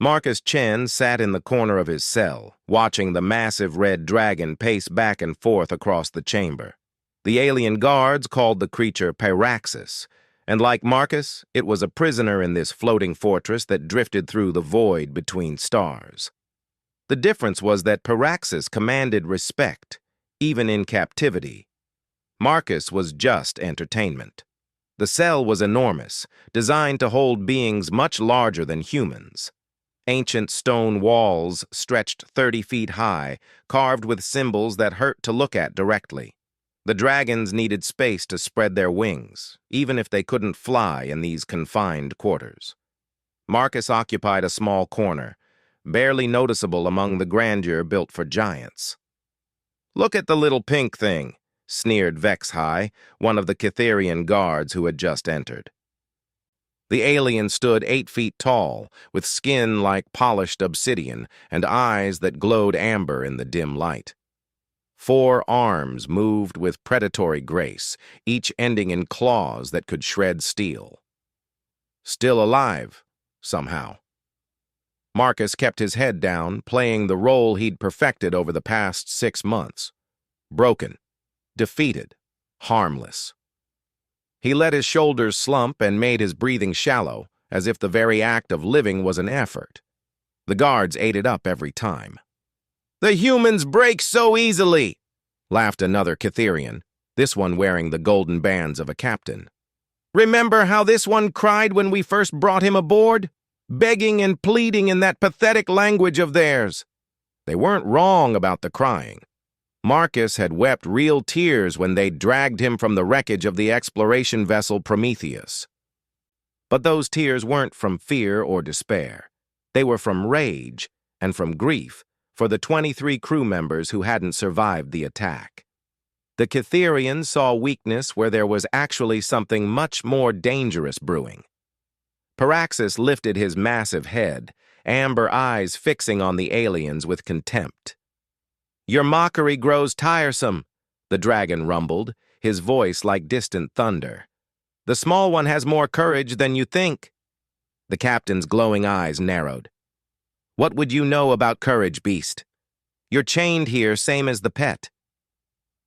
Marcus Chen sat in the corner of his cell, watching the massive red dragon pace back and forth across the chamber. The alien guards called the creature Pyraxis, and like Marcus, it was a prisoner in this floating fortress that drifted through the void between stars. The difference was that Pyraxis commanded respect, even in captivity. Marcus was just entertainment. The cell was enormous, designed to hold beings much larger than humans. Ancient stone walls stretched 30 feet high, carved with symbols that hurt to look at directly. The dragons needed space to spread their wings, even if they couldn't fly in these confined quarters. Marcus occupied a small corner, barely noticeable among the grandeur built for giants. "Look at the little pink thing," sneered Vexhai, one of the Cytherian guards who had just entered. The alien stood 8 feet tall, with skin like polished obsidian and eyes that glowed amber in the dim light. 4 arms moved with predatory grace, each ending in claws that could shred steel. Still alive, somehow. Marcus kept his head down, playing the role he'd perfected over the past 6 months. Broken, defeated, harmless. He let his shoulders slump and made his breathing shallow, as if the very act of living was an effort. The guards ate it up every time. "The humans break so easily," laughed another Cytherian, this one wearing the golden bands of a captain. "Remember how this one cried when we first brought him aboard? Begging and pleading in that pathetic language of theirs." They weren't wrong about the crying. Marcus had wept real tears when they dragged him from the wreckage of the exploration vessel Prometheus. But those tears weren't from fear or despair. They were from rage and from grief for the 23 crew members who hadn't survived the attack. The Cytherians saw weakness where there was actually something much more dangerous brewing. Pyraxis lifted his massive head, amber eyes fixing on the aliens with contempt. "Your mockery grows tiresome," the dragon rumbled, his voice like distant thunder. "The small one has more courage than you think." The captain's glowing eyes narrowed. "What would you know about courage, beast? You're chained here same as the pet."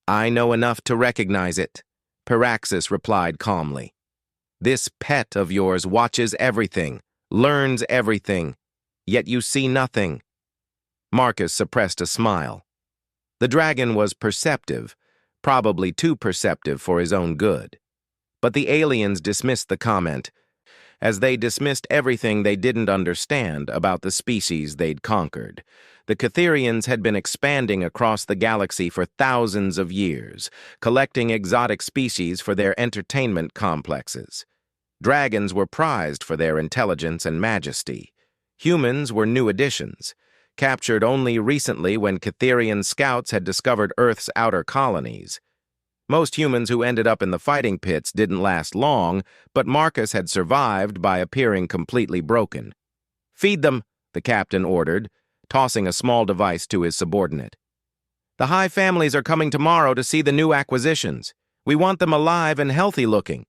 "I know enough to recognize it," Pyraxis replied calmly. "This pet of yours watches everything, learns everything, yet you see nothing." Marcus suppressed a smile. The dragon was perceptive, probably too perceptive for his own good. But the aliens dismissed the comment, as they dismissed everything they didn't understand about the species they'd conquered. The Cytherians had been expanding across the galaxy for thousands of years, collecting exotic species for their entertainment complexes. Dragons were prized for their intelligence and majesty. Humans were new additions, captured only recently when Cytherian scouts had discovered Earth's outer colonies. Most humans who ended up in the fighting pits didn't last long, but Marcus had survived by appearing completely broken. "Feed them," the captain ordered, tossing a small device to his subordinate. "The high families are coming tomorrow to see the new acquisitions. We want them alive and healthy-looking."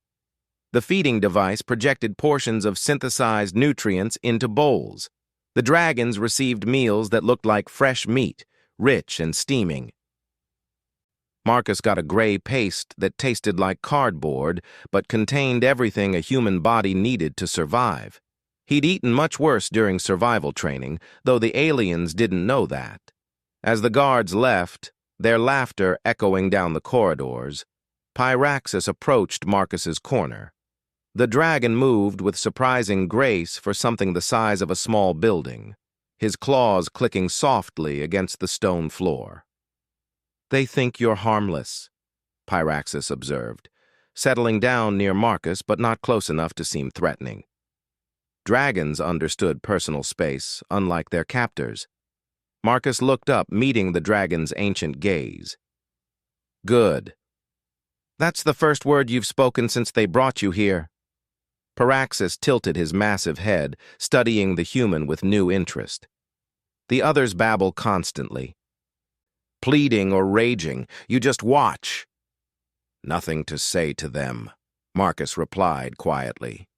The feeding device projected portions of synthesized nutrients into bowls. The dragons received meals that looked like fresh meat, rich and steaming. Marcus got a gray paste that tasted like cardboard, but contained everything a human body needed to survive. He'd eaten much worse during survival training, though the aliens didn't know that. As the guards left, their laughter echoing down the corridors, Pyraxis approached Marcus's corner. The dragon moved with surprising grace for something the size of a small building, his claws clicking softly against the stone floor. "They think you're harmless," Pyraxis observed, settling down near Marcus but not close enough to seem threatening. Dragons understood personal space, unlike their captors. Marcus looked up, meeting the dragon's ancient gaze. "Good. That's the first word you've spoken since they brought you here." Pyraxis tilted his massive head, studying the human with new interest. The others babble constantly. "Pleading or raging, you just watch." "Nothing to say to them," Marcus replied quietly.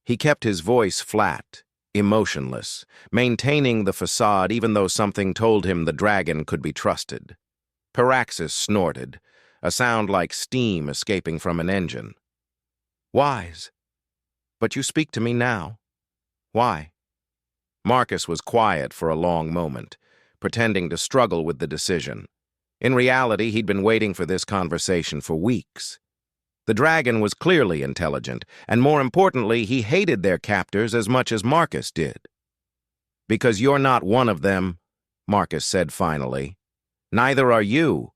He kept his voice flat, emotionless, maintaining the facade even though something told him the dragon could be trusted. Paraxis snorted, a sound like steam escaping from an engine. Wise. But you speak to me now. Why? Marcus was quiet for a long moment, pretending to struggle with the decision. In reality, he'd been waiting for this conversation for weeks. The dragon was clearly intelligent, and more importantly, he hated their captors as much as Marcus did. Because you're not one of them, Marcus said finally. Neither are you,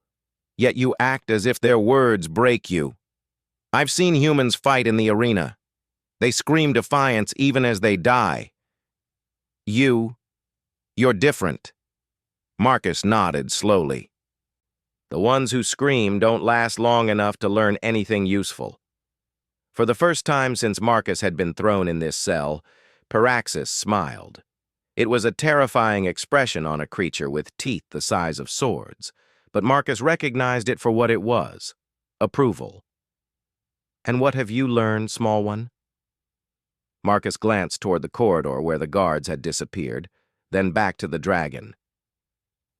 yet you act as if their words break you. I've seen humans fight in the arena. They scream defiance even as they die. You're different. Marcus nodded slowly. The ones who scream don't last long enough to learn anything useful. For the first time since Marcus had been thrown in this cell, Paraxis smiled. It was a terrifying expression on a creature with teeth the size of swords, but Marcus recognized it for what it was, approval. And what have you learned, small one? Marcus glanced toward the corridor where the guards had disappeared, then back to the dragon.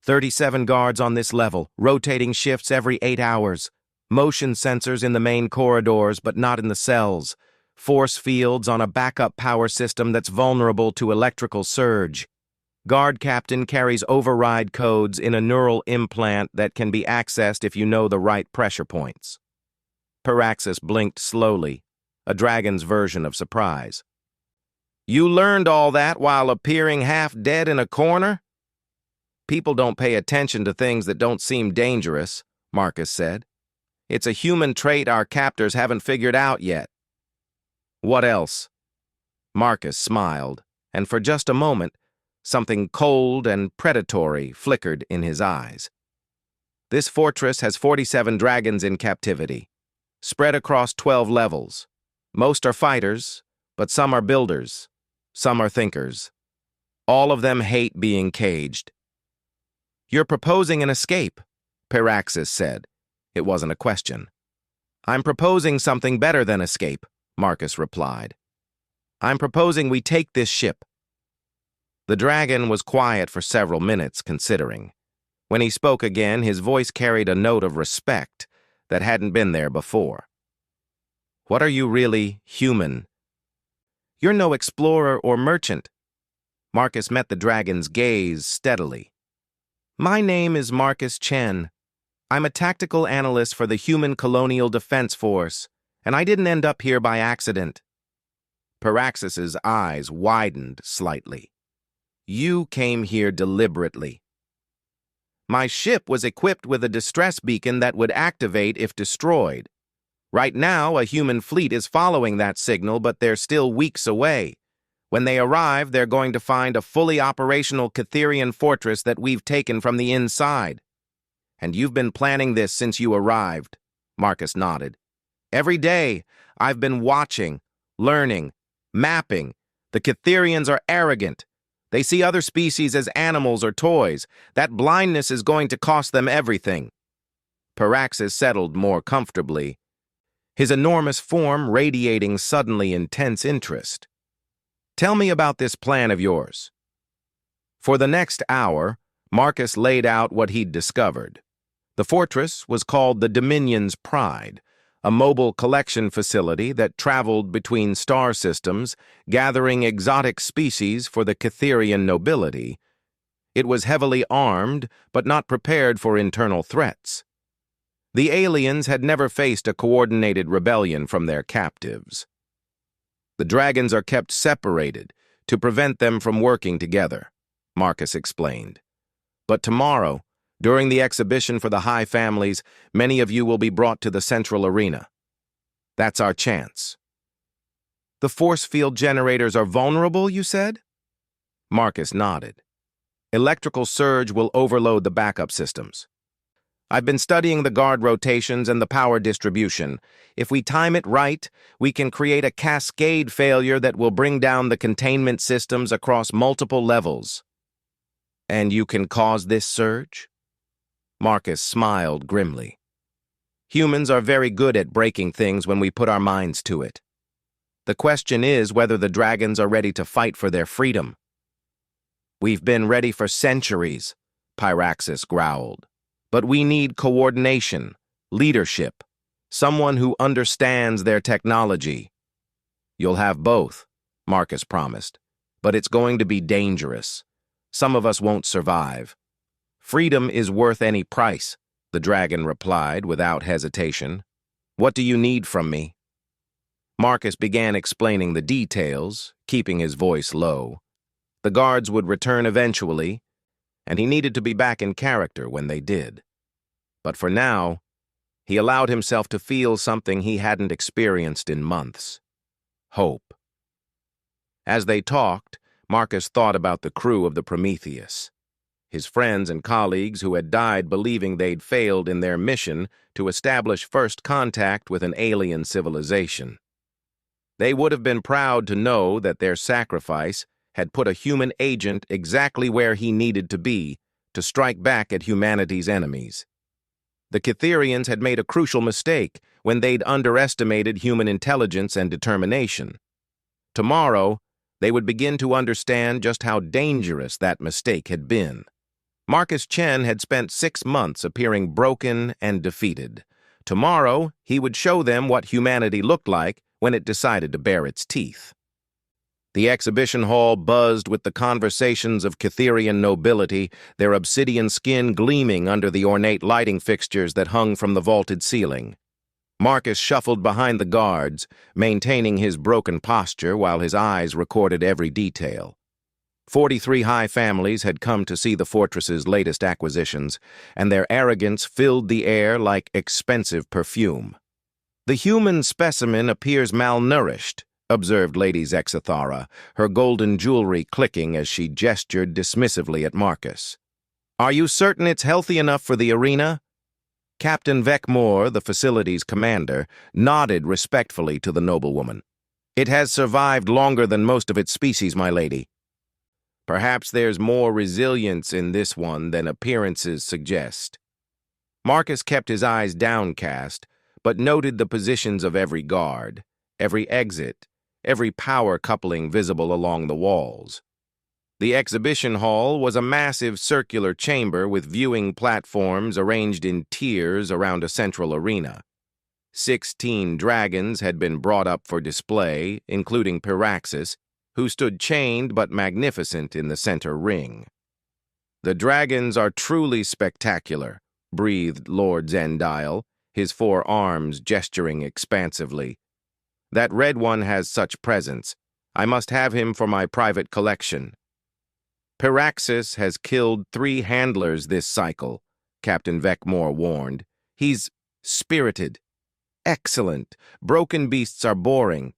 37 guards on this level, rotating shifts every 8 hours. Motion sensors in the main corridors, but not in the cells. Force fields on a backup power system that's vulnerable to electrical surge. Guard captain carries override codes in a neural implant that can be accessed if you know the right pressure points. Paraxis blinked slowly, a dragon's version of surprise. You learned all that while appearing half dead in a corner? People don't pay attention to things that don't seem dangerous, Marcus said. It's a human trait our captors haven't figured out yet. What else? Marcus smiled, and for just a moment, something cold and predatory flickered in his eyes. This fortress has 47 dragons in captivity, spread across 12 levels. Most are fighters, but some are builders, some are thinkers. All of them hate being caged. You're proposing an escape, Paraxis said. It wasn't a question. I'm proposing something better than escape, Marcus replied. I'm proposing we take this ship. The dragon was quiet for several minutes, considering. When he spoke again, his voice carried a note of respect that hadn't been there before. What are you really, human? You're no explorer or merchant. Marcus met the dragon's gaze steadily. My name is Marcus Chen. I'm a tactical analyst for the Human Colonial Defense Force, and I didn't end up here by accident. Paraxis's eyes widened slightly. You came here deliberately. My ship was equipped with a distress beacon that would activate if destroyed. Right now, a human fleet is following that signal, but they're still weeks away. When they arrive, they're going to find a fully operational Catherian fortress that we've taken from the inside. And you've been planning this since you arrived, Marcus nodded. Every day, I've been watching, learning, mapping. The Catherians are arrogant. They see other species as animals or toys. That blindness is going to cost them everything. Paraxis settled more comfortably, his enormous form radiating suddenly intense interest. Tell me about this plan of yours. For the next hour, Marcus laid out what he'd discovered. The fortress was called the Dominion's Pride, a mobile collection facility that traveled between star systems, gathering exotic species for the Catherian nobility. It was heavily armed, but not prepared for internal threats. The aliens had never faced a coordinated rebellion from their captives. The dragons are kept separated to prevent them from working together, Marcus explained. But tomorrow, during the exhibition for the high families, many of you will be brought to the central arena. That's our chance. The force field generators are vulnerable, you said? Marcus nodded. Electrical surge will overload the backup systems. I've been studying the guard rotations and the power distribution. If we time it right, we can create a cascade failure that will bring down the containment systems across multiple levels. And you can cause this surge? Marcus smiled grimly. Humans are very good at breaking things when we put our minds to it. The question is whether the dragons are ready to fight for their freedom. We've been ready for centuries, Pyraxis growled. But we need coordination, leadership, someone who understands their technology. You'll have both, Marcus promised, but it's going to be dangerous. Some of us won't survive. Freedom is worth any price, the dragon replied without hesitation. What do you need from me? Marcus began explaining the details, keeping his voice low. The guards would return eventually, and he needed to be back in character when they did. But for now, he allowed himself to feel something he hadn't experienced in months. Hope. As they talked, Marcus thought about the crew of the Prometheus, his friends and colleagues who had died believing they'd failed in their mission to establish first contact with an alien civilization. They would have been proud to know that their sacrifice had put a human agent exactly where he needed to be to strike back at humanity's enemies. The Cytherians had made a crucial mistake when they'd underestimated human intelligence and determination. Tomorrow, they would begin to understand just how dangerous that mistake had been. Marcus Chen had spent 6 months appearing broken and defeated. Tomorrow, he would show them what humanity looked like when it decided to bare its teeth. The exhibition hall buzzed with the conversations of Cytherian nobility, their obsidian skin gleaming under the ornate lighting fixtures that hung from the vaulted ceiling. Marcus shuffled behind the guards, maintaining his broken posture while his eyes recorded every detail. 43 high families had come to see the fortress's latest acquisitions, and their arrogance filled the air like expensive perfume. The human specimen appears malnourished, observed Lady Zexathara, her golden jewelry clicking as she gestured dismissively at Marcus. Are you certain it's healthy enough for the arena? Captain Vecmore, the facility's commander, nodded respectfully to the noblewoman. It has survived longer than most of its species, my lady. Perhaps there's more resilience in this one than appearances suggest. Marcus kept his eyes downcast, but noted the positions of every guard, every exit, every power coupling visible along the walls. The exhibition hall was a massive circular chamber with viewing platforms arranged in tiers around a central arena. 16 dragons had been brought up for display, including Pyraxis, who stood chained but magnificent in the center ring. The dragons are truly spectacular, breathed Lord Zendile, his 4 arms gesturing expansively. That red one has such presence. I must have him for my private collection. Pyraxis has killed 3 handlers this cycle, Captain Vecmore warned. He's spirited. Excellent. Broken beasts are boring.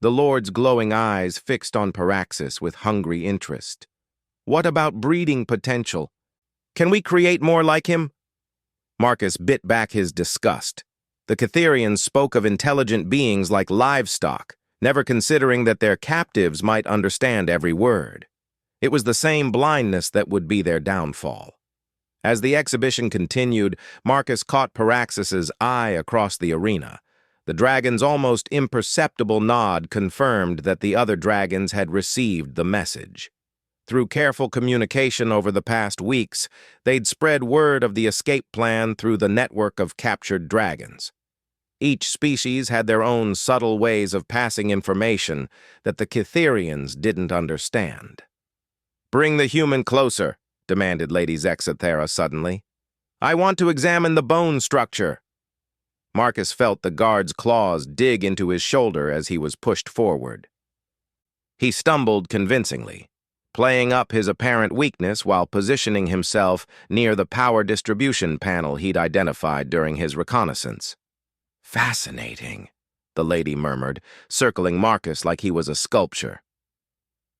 The Lord's glowing eyes fixed on Pyraxis with hungry interest. What about breeding potential? Can we create more like him? Marcus bit back his disgust. The Cytherians spoke of intelligent beings like livestock, never considering that their captives might understand every word. It was the same blindness that would be their downfall. As the exhibition continued, Marcus caught Pyraxis's eye across the arena. The dragon's almost imperceptible nod confirmed that the other dragons had received the message. Through careful communication over the past weeks, they'd spread word of the escape plan through the network of captured dragons. Each species had their own subtle ways of passing information that the Cytherians didn't understand. Bring the human closer, demanded Lady Zexathara suddenly. I want to examine the bone structure. Marcus felt the guard's claws dig into his shoulder as he was pushed forward. He stumbled convincingly, playing up his apparent weakness while positioning himself near the power distribution panel he'd identified during his reconnaissance. Fascinating, the lady murmured, circling Marcus like he was a sculpture.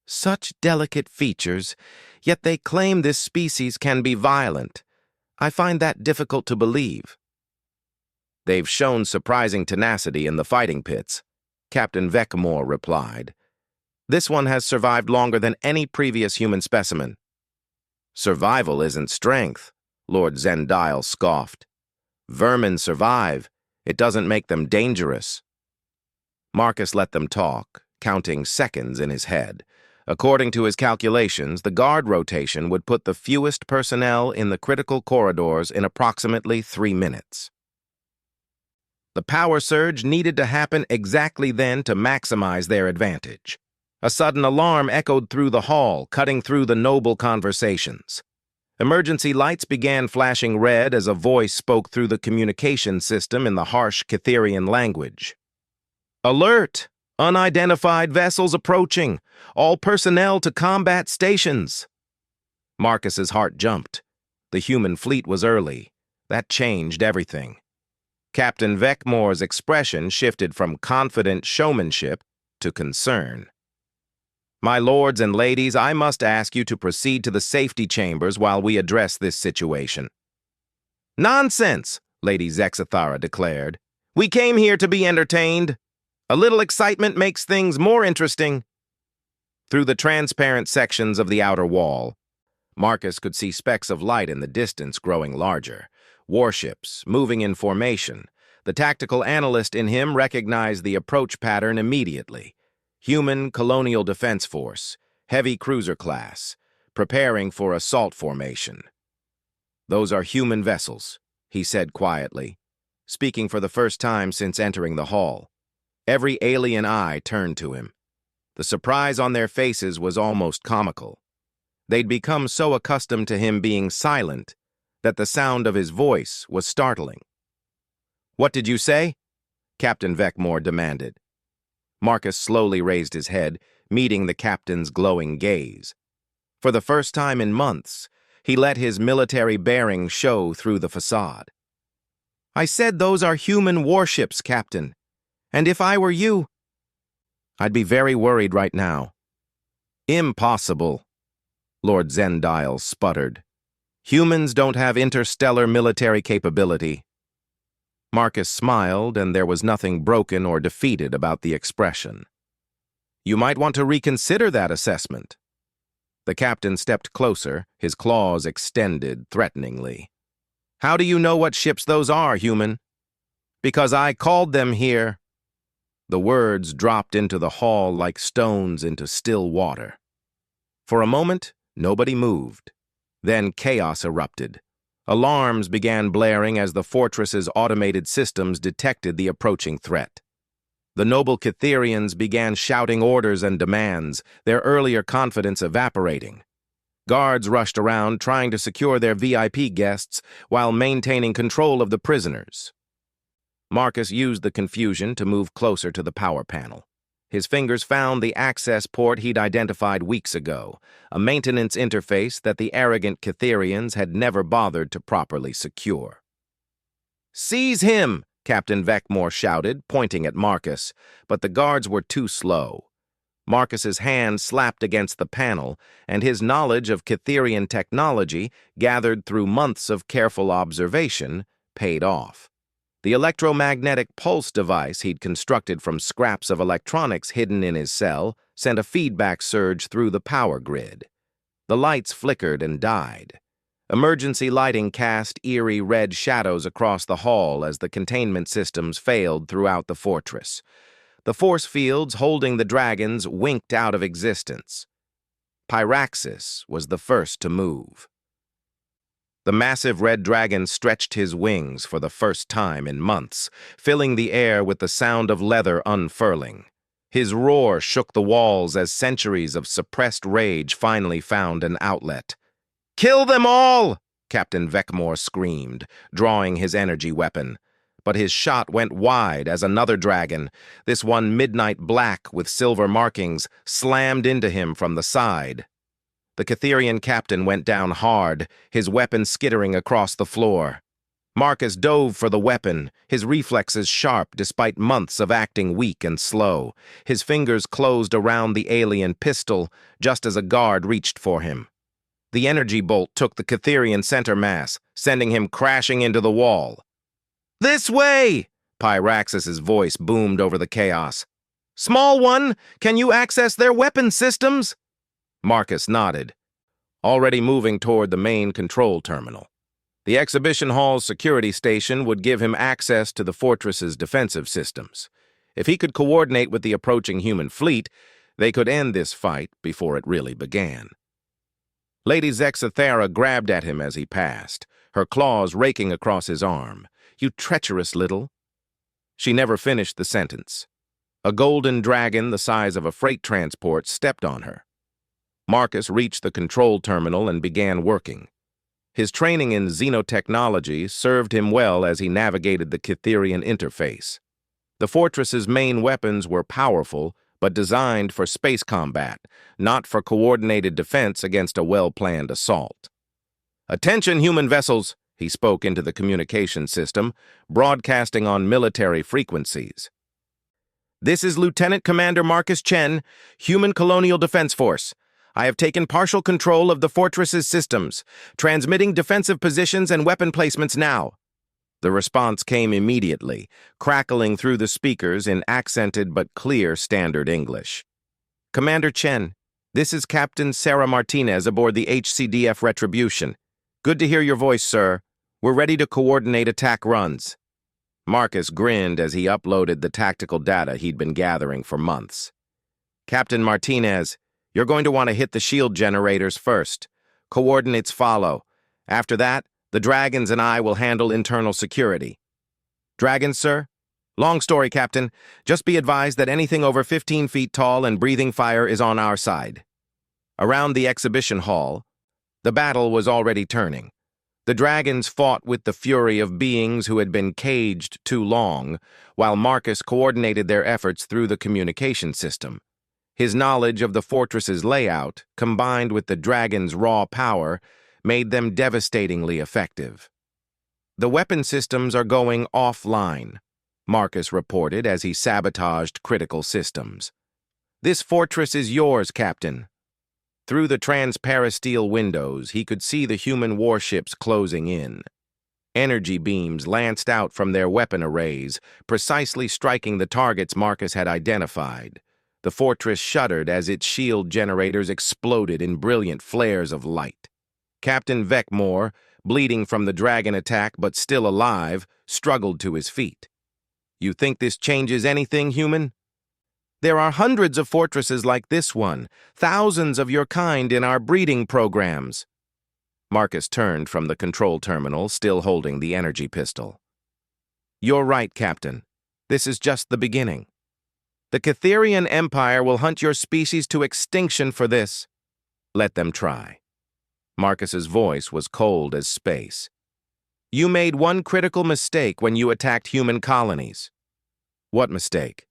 Such delicate features, yet they claim this species can be violent. I find that difficult to believe. They've shown surprising tenacity in the fighting pits, Captain Vecmore replied. This one has survived longer than any previous human specimen. Survival isn't strength, Lord Zendile scoffed. Vermin survive. It doesn't make them dangerous. Marcus let them talk, counting seconds in his head. According to his calculations, the guard rotation would put the fewest personnel in the critical corridors in approximately 3 minutes. The power surge needed to happen exactly then to maximize their advantage. A sudden alarm echoed through the hall, cutting through the noble conversations. Emergency lights began flashing red as a voice spoke through the communication system in the harsh Cytherian language. "Alert! Unidentified vessels approaching! All personnel to combat stations!" Marcus's heart jumped. The human fleet was early. That changed everything. Captain Veckmore's expression shifted from confident showmanship to concern. "My lords and ladies, I must ask you to proceed to the safety chambers while we address this situation." "Nonsense," Lady Zexathara declared. "We came here to be entertained. A little excitement makes things more interesting." Through the transparent sections of the outer wall, Marcus could see specks of light in the distance growing larger. Warships, moving in formation. The tactical analyst in him recognized the approach pattern immediately. Human Colonial Defense Force, heavy cruiser class, preparing for assault formation. "Those are human vessels," he said quietly, speaking for the first time since entering the hall. Every alien eye turned to him. The surprise on their faces was almost comical. They'd become so accustomed to him being silent that the sound of his voice was startling. "What did you say?" Captain Veckmore demanded. Marcus slowly raised his head, meeting the captain's glowing gaze. For the first time in months, he let his military bearing show through the facade. "I said those are human warships, Captain. And if I were you, I'd be very worried right now." "Impossible," Lord Zendile sputtered. "Humans don't have interstellar military capability." Marcus smiled, and there was nothing broken or defeated about the expression. "You might want to reconsider that assessment." The captain stepped closer, his claws extended threateningly. "How do you know what ships those are, human?" "Because I called them here." The words dropped into the hall like stones into still water. For a moment, nobody moved. Then chaos erupted. Alarms began blaring as the fortress's automated systems detected the approaching threat. The noble Cytherians began shouting orders and demands, their earlier confidence evaporating. Guards rushed around trying to secure their VIP guests while maintaining control of the prisoners. Marcus used the confusion to move closer to the power panel. His fingers found the access port he'd identified weeks ago, a maintenance interface that the arrogant Cytherians had never bothered to properly secure. "Seize him!" Captain Veckmore shouted, pointing at Marcus, but the guards were too slow. Marcus's hand slapped against the panel, and his knowledge of Cytherian technology, gathered through months of careful observation, paid off. The electromagnetic pulse device he'd constructed from scraps of electronics hidden in his cell sent a feedback surge through the power grid. The lights flickered and died. Emergency lighting cast eerie red shadows across the hall as the containment systems failed throughout the fortress. The force fields holding the dragons winked out of existence. Pyraxis was the first to move. The massive red dragon stretched his wings for the first time in months, filling the air with the sound of leather unfurling. His roar shook the walls as centuries of suppressed rage finally found an outlet. "Kill them all!" Captain Veckmore screamed, drawing his energy weapon. But his shot went wide as another dragon, this one midnight black with silver markings, slammed into him from the side. The Cytherian captain went down hard, his weapon skittering across the floor. Marcus dove for the weapon, his reflexes sharp despite months of acting weak and slow. His fingers closed around the alien pistol just as a guard reached for him. The energy bolt took the Cytherian center mass, sending him crashing into the wall. "This way!" Pyraxis's voice boomed over the chaos. "Small one, can you access their weapon systems?" Marcus nodded, already moving toward the main control terminal. The exhibition hall's security station would give him access to the fortress's defensive systems. If he could coordinate with the approaching human fleet, they could end this fight before it really began. Lady Zexathera grabbed at him as he passed, her claws raking across his arm. "You treacherous little—" She never finished the sentence. A golden dragon the size of a freight transport stepped on her. Marcus reached the control terminal and began working. His training in xenotechnology served him well as he navigated the Cytherian interface. The fortress's main weapons were powerful, but designed for space combat, not for coordinated defense against a well-planned assault. "Attention, human vessels," he spoke into the communication system, broadcasting on military frequencies. "This is Lieutenant Commander Marcus Chen, Human Colonial Defense Force. I have taken partial control of the fortress's systems, transmitting defensive positions and weapon placements now." The response came immediately, crackling through the speakers in accented but clear standard English. "Commander Chen, this is Captain Sarah Martinez aboard the HCDF Retribution. Good to hear your voice, sir. We're ready to coordinate attack runs." Marcus grinned as he uploaded the tactical data he'd been gathering for months. "Captain Martinez, you're going to want to hit the shield generators first. Coordinates follow. After that, the Dragons and I will handle internal security." "Dragons, sir?" "Long story, Captain. Just be advised that anything over 15 feet tall and breathing fire is on our side." Around the exhibition hall, the battle was already turning. The Dragons fought with the fury of beings who had been caged too long, while Marcus coordinated their efforts through the communication system. His knowledge of the fortress's layout, combined with the Dragons' raw power, made them devastatingly effective. "The weapon systems are going offline," Marcus reported as he sabotaged critical systems. "This fortress is yours, Captain." Through the transparasteel windows, he could see the human warships closing in. Energy beams lanced out from their weapon arrays, precisely striking the targets Marcus had identified. The fortress shuddered as its shield generators exploded in brilliant flares of light. Captain Vecmore, bleeding from the dragon attack but still alive, struggled to his feet. "You think this changes anything, human?" "There are hundreds of fortresses like this one, thousands of your kind in our breeding programs." Marcus turned from the control terminal, still holding the energy pistol. "You're right, Captain. This is just the beginning. The Cytherian Empire will hunt your species to extinction for this. Let them try." Marcus's voice was cold as space. "You made one critical mistake when you attacked human colonies." "What mistake?"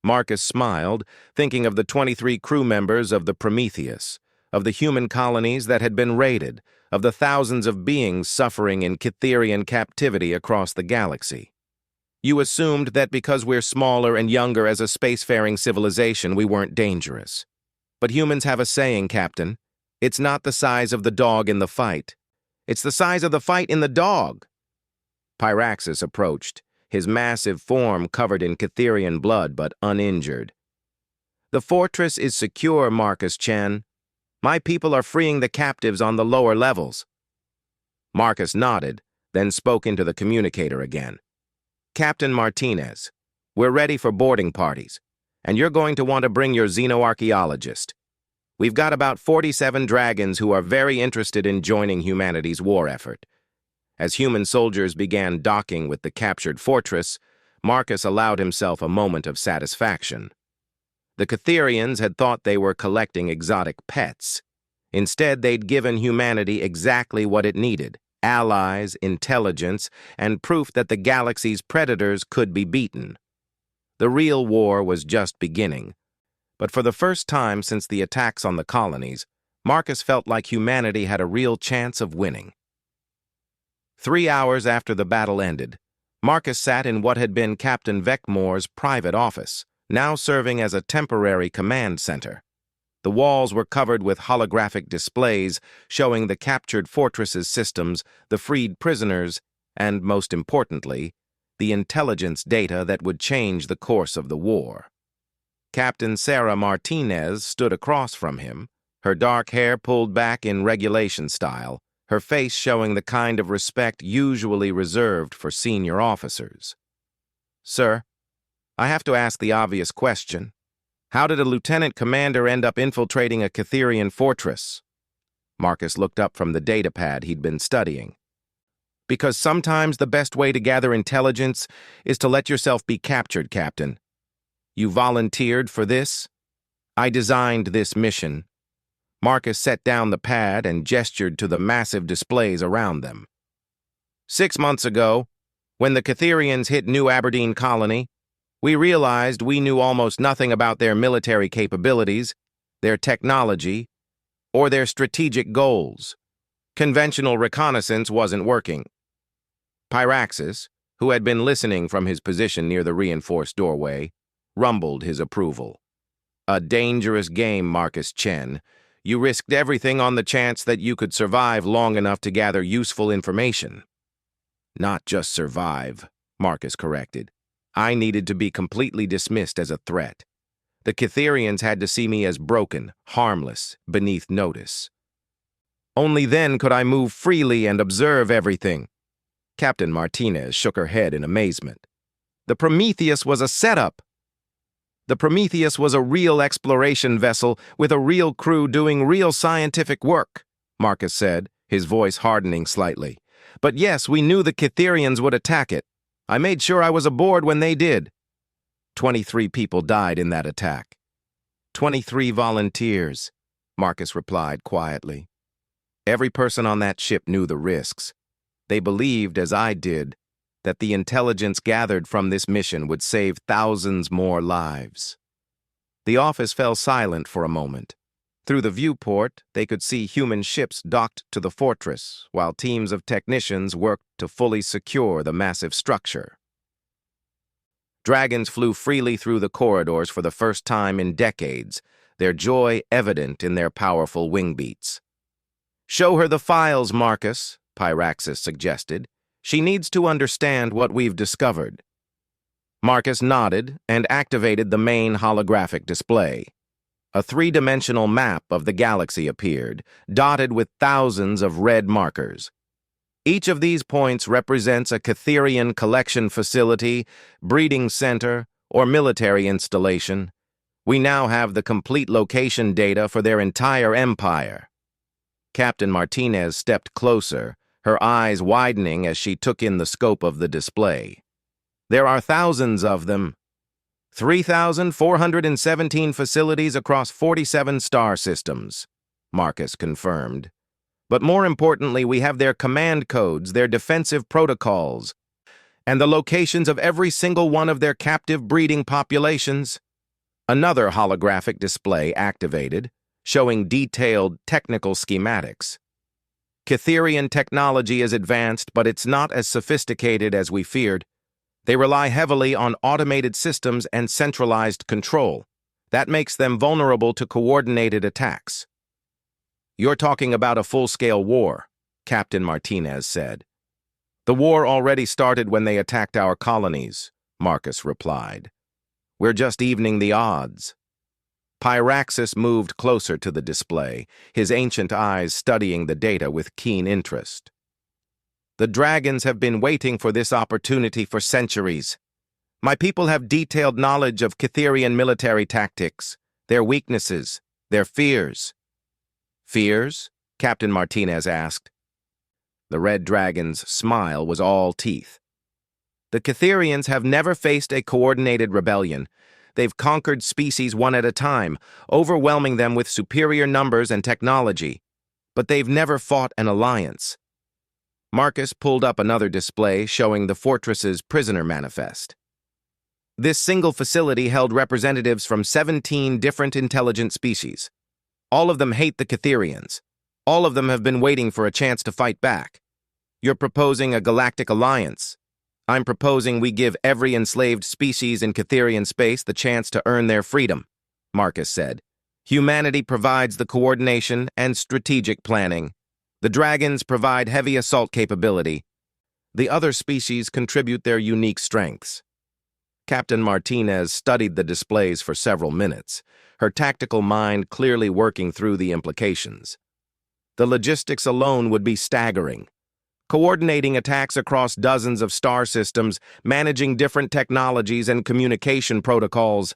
Marcus smiled, thinking of the 23 crew members of the Prometheus, of the human colonies that had been raided, of the thousands of beings suffering in Cytherian captivity across the galaxy. "You assumed that because we're smaller and younger as a spacefaring civilization, we weren't dangerous. But humans have a saying, Captain. It's not the size of the dog in the fight. It's the size of the fight in the dog." Pyraxis approached, his massive form covered in Cytherian blood but uninjured. "The fortress is secure, Marcus Chen. My people are freeing the captives on the lower levels." Marcus nodded, then spoke into the communicator again. "Captain Martinez, we're ready for boarding parties, and you're going to want to bring your xenoarchaeologist. We've got about 47 dragons who are very interested in joining humanity's war effort." As human soldiers began docking with the captured fortress, Marcus allowed himself a moment of satisfaction. The Cytherians had thought they were collecting exotic pets. Instead, they'd given humanity exactly what it needed: allies, intelligence, and proof that the galaxy's predators could be beaten. The real war was just beginning. But for the first time since the attacks on the colonies, Marcus felt like humanity had a real chance of winning. 3 hours after the battle ended, Marcus sat in what had been Captain Vecmore's private office, now serving as a temporary command center. The walls were covered with holographic displays showing the captured fortress's systems, the freed prisoners, and, most importantly, the intelligence data that would change the course of the war. Captain Sarah Martinez stood across from him, her dark hair pulled back in regulation style, her face showing the kind of respect usually reserved for senior officers. "Sir, I have to ask the obvious question. How did a lieutenant commander end up infiltrating a Catherian fortress? Marcus looked up from the datapad he'd been studying. Because sometimes the best way to gather intelligence is to let yourself be captured, Captain. You volunteered for this? I designed this mission. Marcus set down the pad and gestured to the massive displays around them. 6 months ago, when the Catherians hit New Aberdeen Colony, we realized we knew almost nothing about their military capabilities, their technology, or their strategic goals. Conventional reconnaissance wasn't working. Pyraxis, who had been listening from his position near the reinforced doorway, rumbled his approval. A dangerous game, Marcus Chen. You risked everything on the chance that you could survive long enough to gather useful information. Not just survive, Marcus corrected. I needed to be completely dismissed as a threat. The Catherians had to see me as broken, harmless, beneath notice. Only then could I move freely and observe everything. Captain Martinez shook her head in amazement. The Prometheus was a setup. The Prometheus was a real exploration vessel with a real crew doing real scientific work, Marcus said, his voice hardening slightly. But yes, we knew the Catherians would attack it. I made sure I was aboard when they did. 23 people died in that attack. 23 volunteers, Marcus replied quietly. Every person on that ship knew the risks. They believed, as I did, that the intelligence gathered from this mission would save thousands more lives. The office fell silent for a moment. Through the viewport, they could see human ships docked to the fortress, while teams of technicians worked to fully secure the massive structure. Dragons flew freely through the corridors for the first time in decades, their joy evident in their powerful wing beats. Show her the files, Marcus, Pyraxis suggested. She needs to understand what we've discovered. Marcus nodded and activated the main holographic display. A three-dimensional map of the galaxy appeared, dotted with thousands of red markers. Each of these points represents a Catherian collection facility, breeding center, or military installation. We now have the complete location data for their entire empire. Captain Martinez stepped closer, her eyes widening as she took in the scope of the display. There are thousands of them. 3,417 facilities across 47 star systems, Marcus confirmed. But more importantly, we have their command codes, their defensive protocols, and the locations of every single one of their captive breeding populations. Another holographic display activated, showing detailed technical schematics. Catherian technology is advanced, but it's not as sophisticated as we feared. They rely heavily on automated systems and centralized control. That makes them vulnerable to coordinated attacks. You're talking about a full-scale war, Captain Martinez said. The war already started when they attacked our colonies, Marcus replied. We're just evening the odds. Pyraxis moved closer to the display, his ancient eyes studying the data with keen interest. The dragons have been waiting for this opportunity for centuries. My people have detailed knowledge of Catherian military tactics, their weaknesses, their fears. Fears? Captain Martinez asked. The red dragon's smile was all teeth. The Catherians have never faced a coordinated rebellion. They've conquered species one at a time, overwhelming them with superior numbers and technology. But they've never fought an alliance. Marcus pulled up another display showing the fortress's prisoner manifest. This single facility held representatives from 17 different intelligent species. All of them hate the Catherians. All of them have been waiting for a chance to fight back. You're proposing a galactic alliance. I'm proposing we give every enslaved species in Catherian space the chance to earn their freedom, Marcus said. Humanity provides the coordination and strategic planning. The dragons provide heavy assault capability. The other species contribute their unique strengths. Captain Martinez studied the displays for several minutes, her tactical mind clearly working through the implications. The logistics alone would be staggering. coordinating attacks across dozens of star systems, managing different technologies and communication protocols.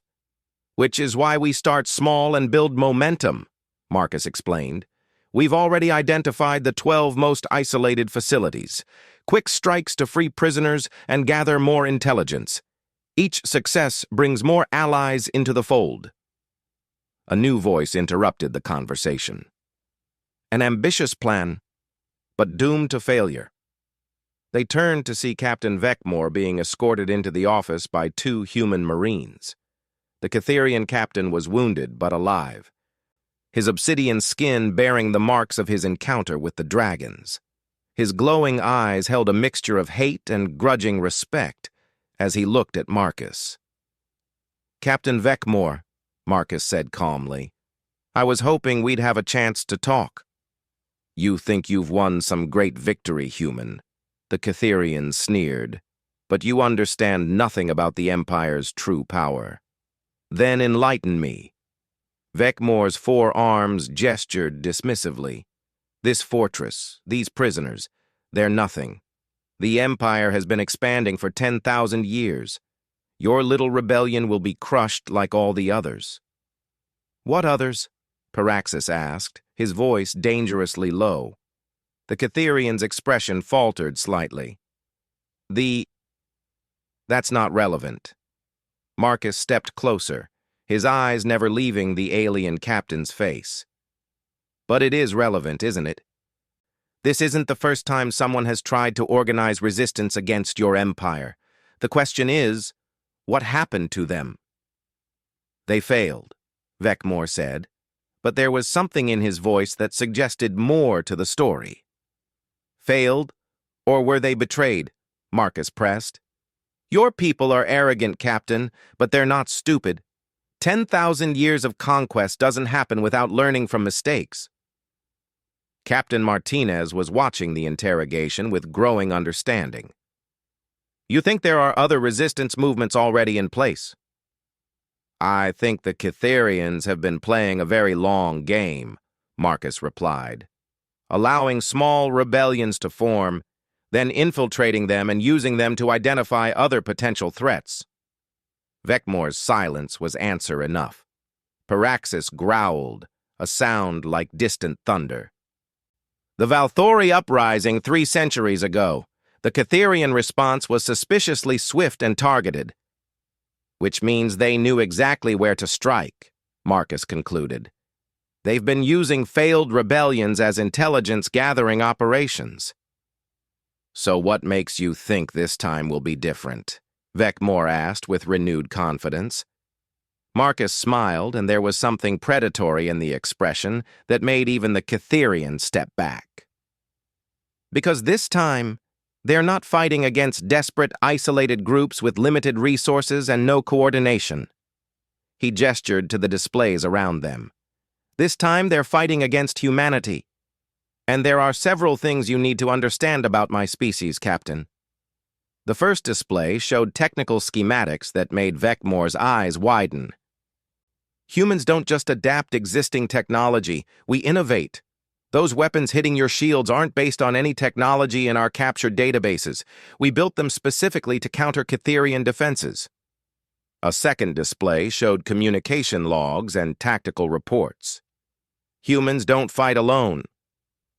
Which is why we start small and build momentum, Marcus explained. We've already identified the 12 most isolated facilities. Quick strikes to free prisoners and gather more intelligence. Each success brings more allies into the fold. A new voice interrupted the conversation. An ambitious plan, but doomed to failure. They turned to see Captain Vecmore being escorted into the office by 2 human Marines. The Catherian captain was wounded but alive, his obsidian skin bearing the marks of his encounter with the dragons. His glowing eyes held a mixture of hate and grudging respect as he looked at Marcus. "Captain Vecmore," Marcus said calmly, "I was hoping we'd have a chance to talk." "You think you've won some great victory, human," the Catherian sneered, "but you understand nothing about the Empire's true power. Then enlighten me." Vecmore's 4 arms gestured dismissively. "This fortress, these prisoners, they're nothing. The Empire has been expanding for 10,000 years. Your little rebellion will be crushed like all the others." "What others?" Paraxis asked, his voice dangerously low. The Catherian's expression faltered slightly. "That's not relevant." Marcus stepped closer, his eyes never leaving the alien captain's face. "But it is relevant, isn't it? This isn't the first time someone has tried to organize resistance against your empire. The question is, what happened to them?" "They failed," Vecmore said, but there was something in his voice that suggested more to the story. "Failed, or were they betrayed?" Marcus pressed. "Your people are arrogant, Captain, but they're not stupid. 10,000 years of conquest doesn't happen without learning from mistakes." Captain Martinez was watching the interrogation with growing understanding. "You think there are other resistance movements already in place?" "I think the Catherians have been playing a very long game," Marcus replied, "allowing small rebellions to form, then infiltrating them and using them to identify other potential threats." Vecmore's silence was answer enough. Paraxis growled, a sound like distant thunder. "The Valthori uprising 3 centuries ago. The Catherian response was suspiciously swift and targeted." "Which means they knew exactly where to strike," Marcus concluded. "They've been using failed rebellions as intelligence-gathering operations." "So what makes you think this time will be different?" Vecmore asked with renewed confidence. Marcus smiled, and there was something predatory in the expression that made even the Catherian step back. "Because this time, they're not fighting against desperate, isolated groups with limited resources and no coordination." He gestured to the displays around them. "This time, they're fighting against humanity. And there are several things you need to understand about my species, Captain." The first display showed technical schematics that made Vecmore's eyes widen. "Humans don't just adapt existing technology, we innovate. Those weapons hitting your shields aren't based on any technology in our captured databases. We built them specifically to counter Catherian defenses." A second display showed communication logs and tactical reports. "Humans don't fight alone.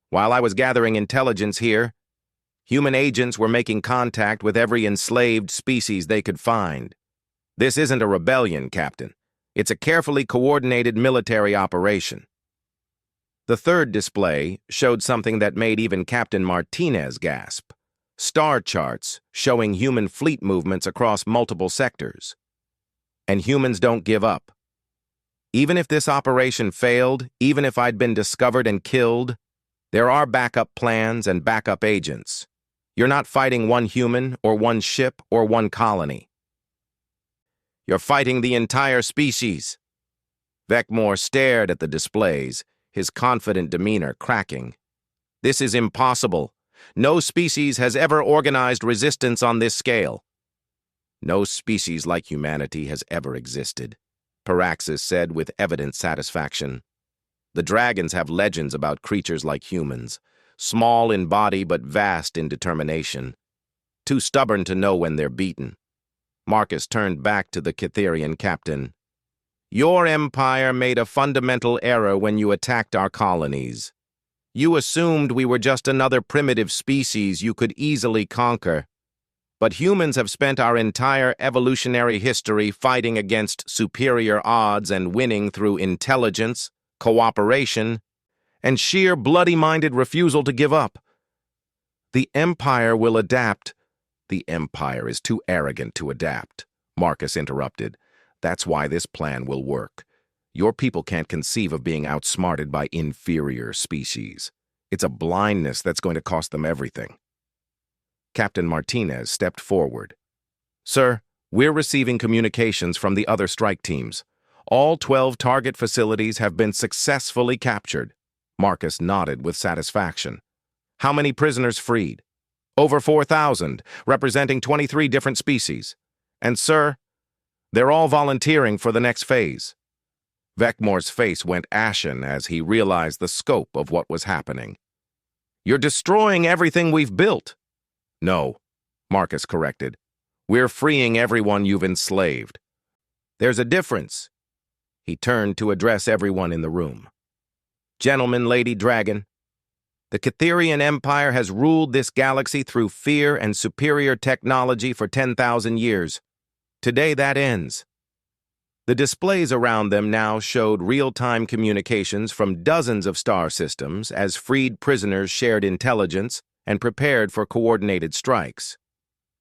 While I was gathering intelligence here, human agents were making contact with every enslaved species they could find. This isn't a rebellion, Captain. It's a carefully coordinated military operation." The third display showed something that made even Captain Martinez gasp. Star charts showing human fleet movements across multiple sectors. And humans don't give up. Even if this operation failed, even if I'd been discovered and killed, there are backup plans and backup agents. You're not fighting one human or one ship or one colony. You're fighting the entire species. Vecmore stared at the displays, his confident demeanor cracking. "This is impossible. No species has ever organized resistance on this scale." "No species like humanity has ever existed," Paraxis said with evident satisfaction. "The dragons have legends about creatures like humans, small in body but vast in determination. Too stubborn to know when they're beaten. Marcus turned back to the Cytherian captain. Your empire made a fundamental error when you attacked our colonies. You assumed we were just another primitive species you could easily conquer. But humans have spent our entire evolutionary history fighting against superior odds and winning through intelligence, cooperation, and sheer bloody-minded refusal to give up. The Empire will adapt. The Empire is too arrogant to adapt, Marcus interrupted. That's why this plan will work. Your people can't conceive of being outsmarted by inferior species. It's a blindness that's going to cost them everything. Captain Martinez stepped forward. Sir, we're receiving communications from the other strike teams. All 12 target facilities have been successfully captured. Marcus nodded with satisfaction. How many prisoners freed? Over 4,000, representing 23 different species. And sir, they're all volunteering for the next phase. Vecmore's face went ashen as he realized the scope of what was happening. You're destroying everything we've built. No, Marcus corrected. We're freeing everyone you've enslaved. There's a difference. He turned to address everyone in the room. Gentlemen, Lady Dragon, the Cytherian Empire has ruled this galaxy through fear and superior technology for 10,000 years. Today that ends. The displays around them now showed real-time communications from dozens of star systems as freed prisoners shared intelligence and prepared for coordinated strikes.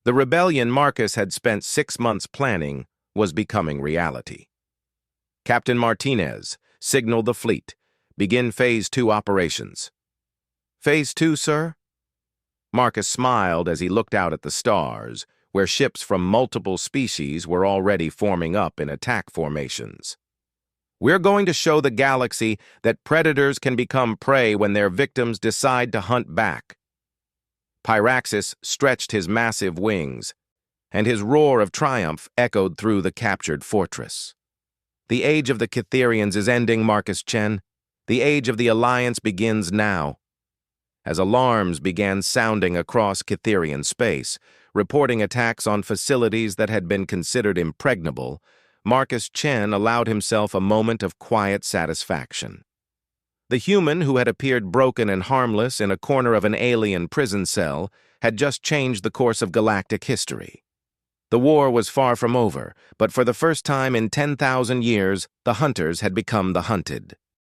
The rebellion Marcus had spent 6 months planning was becoming reality. Captain Martinez, signal the fleet. Begin Phase 2 operations. Phase 2, sir? Marcus smiled as he looked out at the stars, where ships from multiple species were already forming up in attack formations. We're going to show the galaxy that predators can become prey when their victims decide to hunt back. Pyraxis stretched his massive wings, and his roar of triumph echoed through the captured fortress. The age of the Cytherians is ending, Marcus Chen. The age of the Alliance begins now. As alarms began sounding across Cytherian space, reporting attacks on facilities that had been considered impregnable, Marcus Chen allowed himself a moment of quiet satisfaction. The human who had appeared broken and harmless in a corner of an alien prison cell had just changed the course of galactic history. The war was far from over, but for the first time in 10,000 years, the hunters had become the hunted.